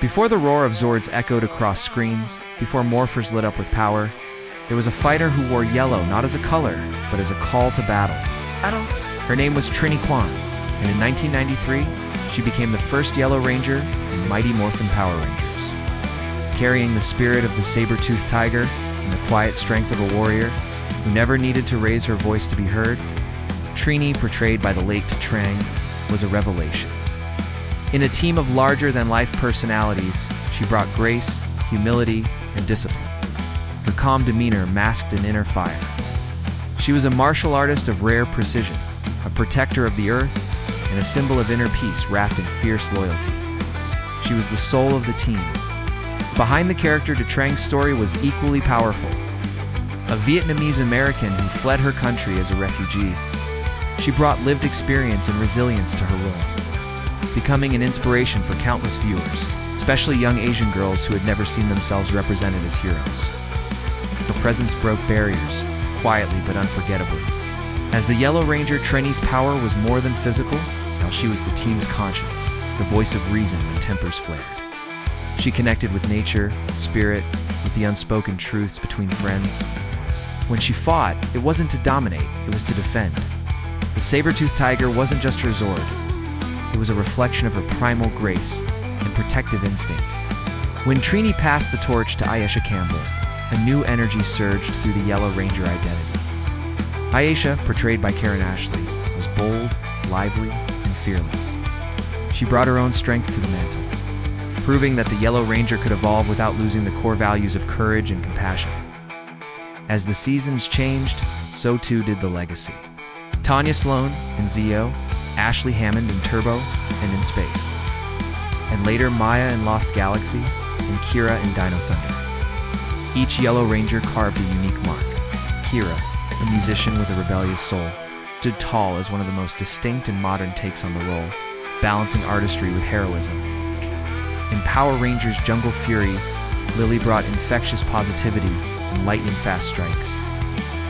Before the roar of Zords echoed across screens, before morphers lit up with power, there was a fighter who wore yellow not as a color, but as a call to battle. Her name was Trini, and in 1993, she became the first Yellow Ranger in Mighty Morphin Power Rangers. Carrying the spirit of the saber-toothed tiger and the quiet strength of a warrior who never needed to raise her voice to be heard, Trini, portrayed by the late Trang, was a revelation. In a team of larger-than-life personalities, she brought grace, humility, and discipline. Her calm demeanor masked an inner fire. She was a martial artist of rare precision, a protector of the earth, and a symbol of inner peace wrapped in fierce loyalty. She was the soul of the team. Behind the character, Trang's story was equally powerful. A Vietnamese American who fled her country as a refugee, she brought lived experience and resilience to her role, becoming an inspiration for countless viewers, especially young Asian girls who had never seen themselves represented as heroes. Her presence broke barriers, quietly but unforgettably. As the Yellow Ranger, Trini's power was more than physical. Now she was the team's conscience, the voice of reason when tempers flared. She connected with nature, with spirit, with the unspoken truths between friends. When she fought, it wasn't to dominate, it was to defend. The saber-toothed tiger wasn't just her Zord. It was a reflection of her primal grace and protective instinct. When Trini passed the torch to Aisha Campbell, a new energy surged through the Yellow Ranger identity. Aisha, portrayed by Karen Ashley, was bold, lively, and fearless. She brought her own strength to the mantle, proving that the Yellow Ranger could evolve without losing the core values of courage and compassion. As the seasons changed, so too did the legacy. Tanya Sloan in Zeo, Ashley Hammond in Turbo and in Space, and later Maya in Lost Galaxy and Kira in Dino Thunder. Each Yellow Ranger carved a unique mark. Kira, a musician with a rebellious soul, stood tall as one of the most distinct and modern takes on the role, balancing artistry with heroism. In Power Rangers Jungle Fury, Lily brought infectious positivity and lightning-fast strikes.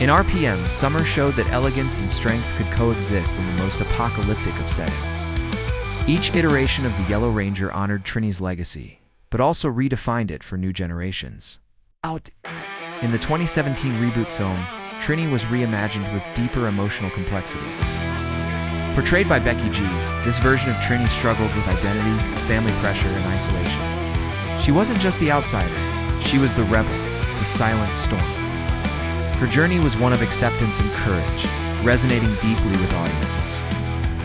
In RPM, Summer showed that elegance and strength could coexist in the most apocalyptic of settings. Each iteration of the Yellow Ranger honored Trini's legacy, but also redefined it for new generations. In the 2017 reboot film, Trini was reimagined with deeper emotional complexity. Portrayed by Becky G, this version of Trini struggled with identity, family pressure, and isolation. She wasn't just the outsider, she was the rebel, the silent storm. Her journey was one of acceptance and courage, resonating deeply with audiences,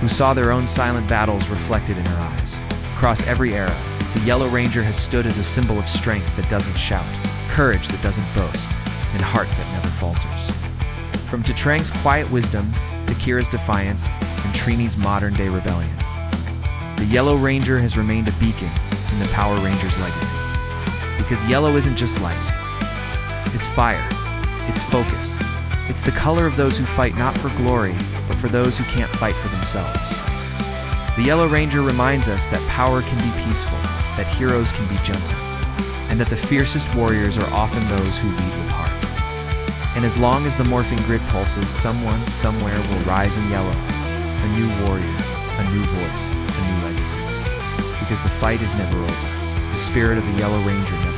who saw their own silent battles reflected in her eyes. Across every era, the Yellow Ranger has stood as a symbol of strength that doesn't shout, courage that doesn't boast, and heart that never falters. From Trang's quiet wisdom to Kira's defiance and Trini's modern-day rebellion, the Yellow Ranger has remained a beacon in the Power Rangers' legacy. Because yellow isn't just light, it's fire, it's focus, it's the color of those who fight not for glory, but for those who can't fight for themselves. The Yellow Ranger reminds us that power can be peaceful, that heroes can be gentle, and that the fiercest warriors are often those who lead with heart. And as long as the morphing grid pulses, someone, somewhere will rise in yellow. A new warrior, a new voice, a new legacy. Because the fight is never over. The spirit of the Yellow Ranger never